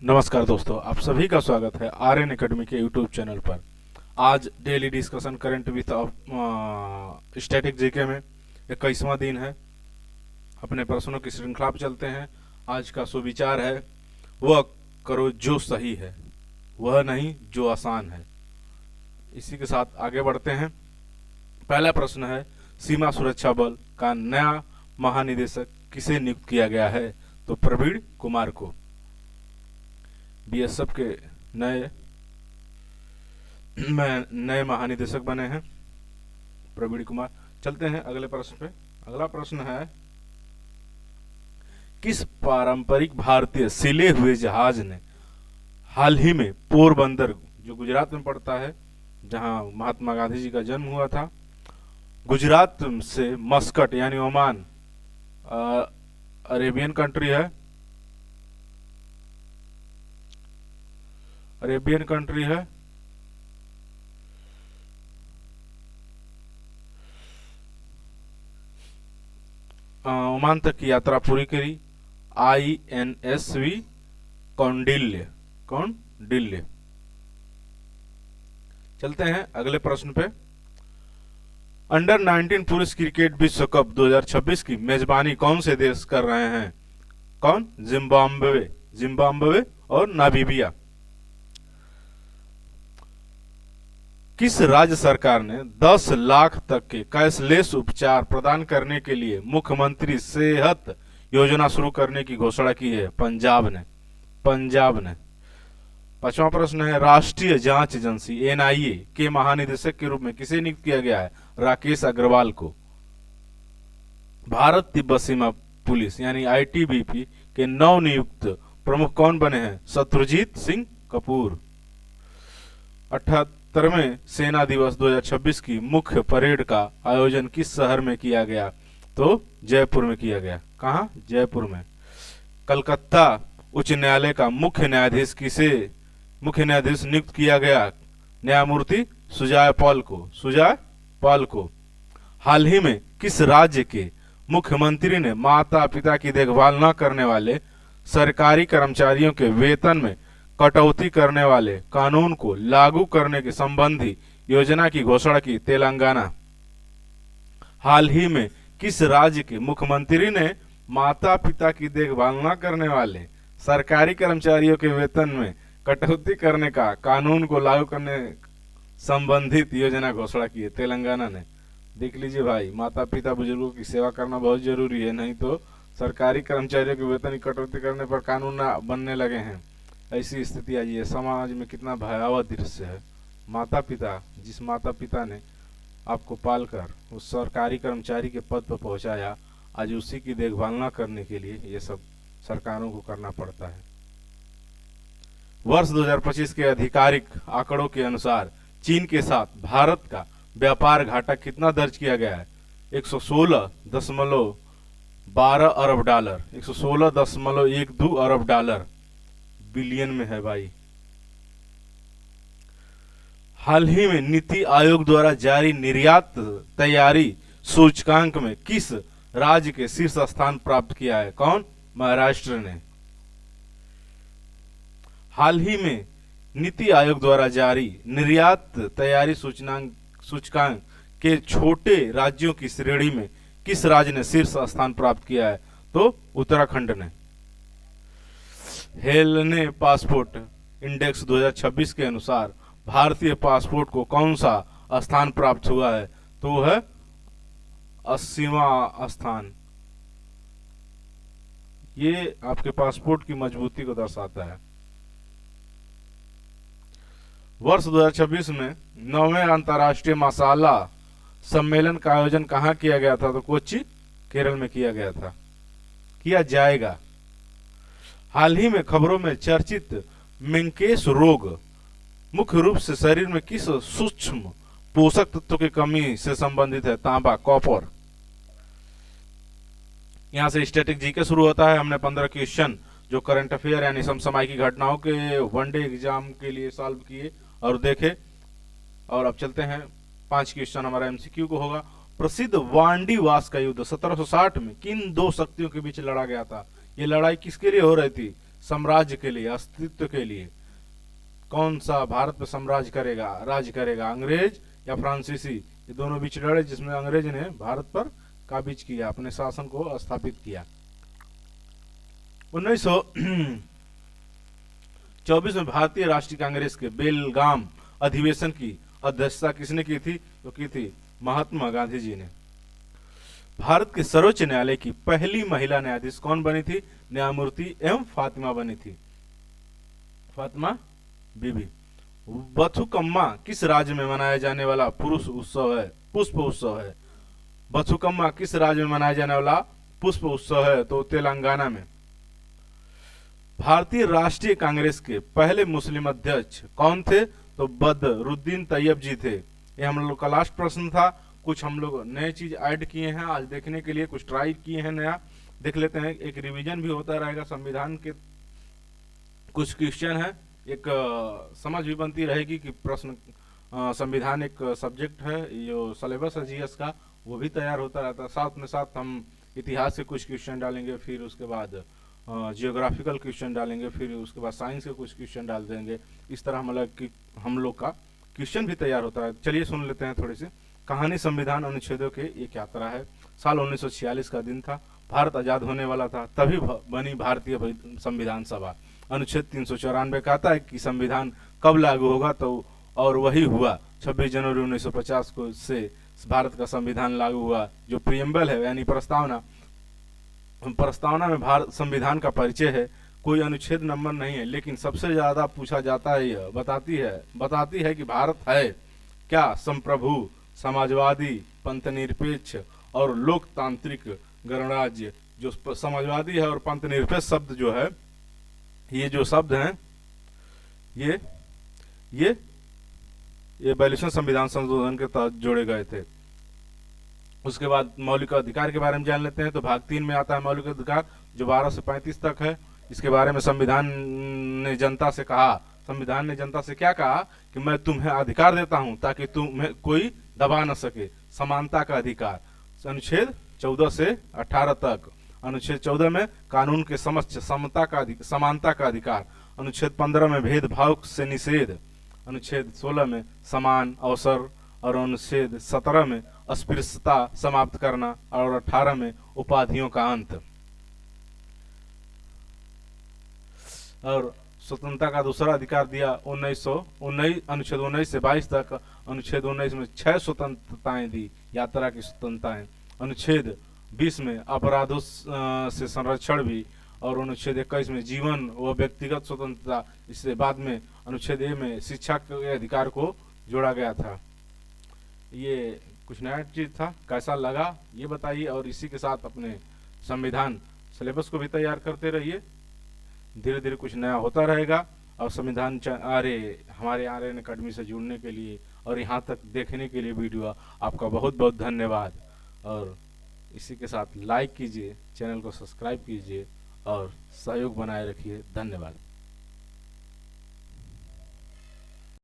नमस्कार दोस्तों, आप सभी का स्वागत है आर्यन एकेडमी के यूट्यूब चैनल पर। आज daily discussion current with static GK में 21वां दिन है। अपने प्रश्नों की श्रृंखला पर चलते हैं। आज का सुविचार है, वह करो जो सही है, वह नहीं जो आसान है। इसी के साथ आगे बढ़ते हैं। पहला प्रश्न है, सीमा सुरक्षा बल का नया महानिदेशक किसे नियुक्त किया गया है? तो प्रवीण कुमार को। बीएसएफ के नए महानिदेशक बने हैं प्रवीण कुमार। चलते हैं अगले प्रश्न पे। अगला प्रश्न है, किस पारंपरिक भारतीय सिले हुए जहाज ने हाल ही में पोरबंदर, जो गुजरात में पड़ता है, जहां महात्मा गांधी जी का जन्म हुआ था, गुजरात से मस्कट यानी ओमान, अरेबियन कंट्री है, अरेबियन कंट्री है, ओमान तक की यात्रा पूरी करी। INSV कौंडिल्य। चलते हैं अगले प्रश्न पे। अंडर 19 पुरुष क्रिकेट विश्व कप 2026 की मेजबानी कौन से देश कर रहे हैं? कौन? जिम्बाब्वे और नामीबिया। किस राज्य सरकार ने 10 लाख तक के कैशलेस उपचार प्रदान करने के लिए मुख्यमंत्री सेहत योजना शुरू करने की घोषणा की है? पंजाब ने। पांचवा प्रश्न है, राष्ट्रीय जांच एजेंसी NIA के महानिदेशक के रूप में किसे नियुक्त किया गया है? राकेश अग्रवाल को। भारत तिब्बत सीमा पुलिस यानी ITBP के नवनियुक्त प्रमुख कौन बने हैं? शत्रुजीत सिंह कपूर। 78वें सेना दिवस 2026 की मुख्य परेड का आयोजन किस शहर में किया गया? तो जयपुर में किया गया। कहाँ? जयपुर में। कलकत्ता उच्च न्यायालय का मुख्य न्यायाधीश नियुक्त किया गया? न्यायमूर्ति सुजय पॉल को। हाल ही में किस राज्य के मुख्यमंत्री ने माता पिता की देखभाल न करने वाले सरकारी कर्मचारियों के वेतन में कटौती करने वाले कानून को लागू करने के संबंधी योजना की घोषणा की? तेलंगाना। हाल ही में किस राज्य के मुख्यमंत्री ने माता पिता की देखभाल न करने वाले सरकारी कर्मचारियों के वेतन में कटौती करने का कानून को लागू करने संबंधित योजना घोषणा की है? तेलंगाना ने। देख लीजिए भाई, माता पिता बुजुर्गों की सेवा करना बहुत जरूरी है, नहीं तो सरकारी कर्मचारियों के वेतन की कटौती करने पर कानून बनने लगे हैं। ऐसी स्थिति आई है। समाज में कितना भयावह दृश्य है। जिस माता पिता ने आपको पालकर उस सरकारी कर्मचारी के पद पर पहुंचाया, आज उसी की देखभाल न करने के लिए ये सब सरकारों को करना पड़ता है। वर्ष 2025 के आधिकारिक आंकड़ों के अनुसार चीन के साथ भारत का व्यापार घाटा कितना दर्ज किया गया है? 116.12 अरब डॉलर। 116.12 अरब डॉलर बिलियन में है भाई। हाल ही में नीति आयोग द्वारा जारी निर्यात तैयारी सूचकांक में किस राज्य के शीर्ष स्थान प्राप्त किया है? कौन? महाराष्ट्र ने। हाल ही में नीति आयोग द्वारा जारी निर्यात तैयारी सूचकांक के छोटे राज्यों की श्रेणी में किस राज्य ने शीर्ष स्थान प्राप्त किया है? तो उत्तराखंड ने। हेलेने पासपोर्ट इंडेक्स 2026 के अनुसार भारतीय पासपोर्ट को कौन सा स्थान प्राप्त हुआ है? तो वो है 80वां स्थान। ये आपके पासपोर्ट की मजबूती को दर्शाता है। वर्ष 2026 में 9वें अंतर्राष्ट्रीय मसाला सम्मेलन का आयोजन कहाँ किया गया था? तो कोच्चि, केरल में किया जाएगा। हाल ही में खबरों में चर्चित मेंकेस रोग मुख्य रूप से शरीर में किस सूक्ष्म पोषक तत्व की कमी से संबंधित है? तांबा, कॉपर। यहां से स्टैटिक जीके शुरू होता है। हमने 15 क्वेश्चन जो करंट अफेयर यानी समसामयिक घटनाओं के वनडे एग्जाम के लिए सॉल्व किए और देखे। और अब चलते हैं 5 क्वेश्चन हमारा MCQ को होगा। प्रसिद्ध वांडीवास का युद्ध 1760 में किन दो शक्तियों के बीच लड़ा गया था? ये लड़ाई किसके लिए हो रही थी? साम्राज्य के लिए, अस्तित्व के लिए। कौन सा भारत पे साम्राज्य करेगा, राज करेगा, अंग्रेज या फ्रांसीसी? ये दोनों बीच लड़े, जिसमें अंग्रेज ने भारत पर काबिज किया, अपने शासन को स्थापित किया। 1924 में भारतीय राष्ट्रीय कांग्रेस के बेलगाम अधिवेशन की अध्यक्षता किसने की थी? तो की थी महात्मा गांधी जी ने। भारत के सर्वोच्च न्यायालय की पहली महिला न्यायाधीश कौन बनी थी? न्यायमूर्ति एम फातिमा बनी थी, फातिमा बीबी। बथुकम्मा किस राज्य में मनाया जाने वाला पुरुष उत्सव है? पुष्प उत्सव है। बथुकम्मा किस राज्य में मनाया जाने वाला पुष्प उत्सव है? तो तेलंगाना में। भारतीय राष्ट्रीय कांग्रेस के पहले मुस्लिम अध्यक्ष कौन थे? तो बदरुद्दीन तैयब जी थे। ये हम लोग का लास्ट प्रश्न था। कुछ हम लोग नए चीज ऐड किए हैं आज देखने के लिए, कुछ ट्राई किए हैं, नया देख लेते हैं। एक रिवीजन भी होता रहेगा संविधान के, कुछ क्वेश्चन है, एक समझ भी बनती रहेगी कि प्रश्न संविधान एक सब्जेक्ट है, जो सिलेबस है जीएस का, वो भी तैयार होता रहता है। साथ में साथ हम इतिहास के कुछ क्वेश्चन डालेंगे, फिर उसके बाद जियोग्राफिकल क्वेश्चन डालेंगे, फिर उसके बाद साइंस के कुछ क्वेश्चन डाल देंगे। इस तरह मतलब हम लोग का क्वेश्चन भी तैयार होता है। चलिए सुन लेते हैं थोड़ी सी कहानी। संविधान अनुच्छेदों के एक यात्रा है। साल 1946 का दिन था, भारत आजाद होने वाला था, तभी बनी भारतीय संविधान सभा। अनुच्छेद 394 कहता है कि संविधान कब लागू होगा, तो और वही हुआ 26 जनवरी 1950 को से भारत का संविधान लागू हुआ। जो प्रियम्बल है यानी प्रस्तावना, प्रस्तावना में भारत संविधान का परिचय है। कोई अनुच्छेद नंबर नहीं है, लेकिन सबसे ज्यादा पूछा जाता है, यह बताती है कि भारत है क्या संप्रभु, समाजवादी, पंथनिरपेक्ष और लोकतांत्रिक गणराज्य। जो समाजवादी है और पंथनिरपेक्ष शब्द जो है, ये जो शब्द हैं, ये 42वें संविधान संशोधन के तहत जोड़े गए थे। उसके बाद मौलिक अधिकार के बारे में जान लेते हैं। तो भाग 3 में आता है मौलिक अधिकार, जो 12 से 35 तक है। इसके बारे में संविधान ने जनता से कहा, संविधान ने जनता से क्या कहा कि मैं तुम्हें अधिकार देता हूं ताकि तुम्हें कोई दबा न सके। समानता का अधिकार, अनुच्छेद 14 से 18 तक। अनुच्छेद 14 में कानून के समक्ष समानता का अधिकार। अनुच्छेद 15 में भेदभाव से निषेध। अनुच्छेद 16 में समान अवसर और अनुच्छेद 17 में अस्पृश्यता समाप्त करना और 18 में उपाधियों का अंत। और स्वतंत्रता का दूसरा अधिकार दिया 1919 अनुच्छेद 19 से 22 तक। अनुच्छेद 19 में 6 स्वतंत्रताएं दी, यात्रा की स्वतंत्रताएं। अनुच्छेद 20 में अपराधों से संरक्षण भी, और अनुच्छेद 21 में जीवन व व्यक्तिगत स्वतंत्रता। इससे बाद में अनुच्छेद ए में शिक्षा के अधिकार को जोड़ा गया था। ये कुछ नया चीज था, कैसा लगा ये बताइए, और इसी के साथ अपने संविधान सिलेबस को भी तैयार करते रहिए। धीरे धीरे कुछ नया होता रहेगा। और संविधान हमारे आर्यन अकेडमी से जुड़ने के लिए और यहाँ तक देखने के लिए वीडियो आपका बहुत बहुत धन्यवाद। और इसी के साथ लाइक कीजिए, चैनल को सब्सक्राइब कीजिए और सहयोग बनाए रखिए। धन्यवाद।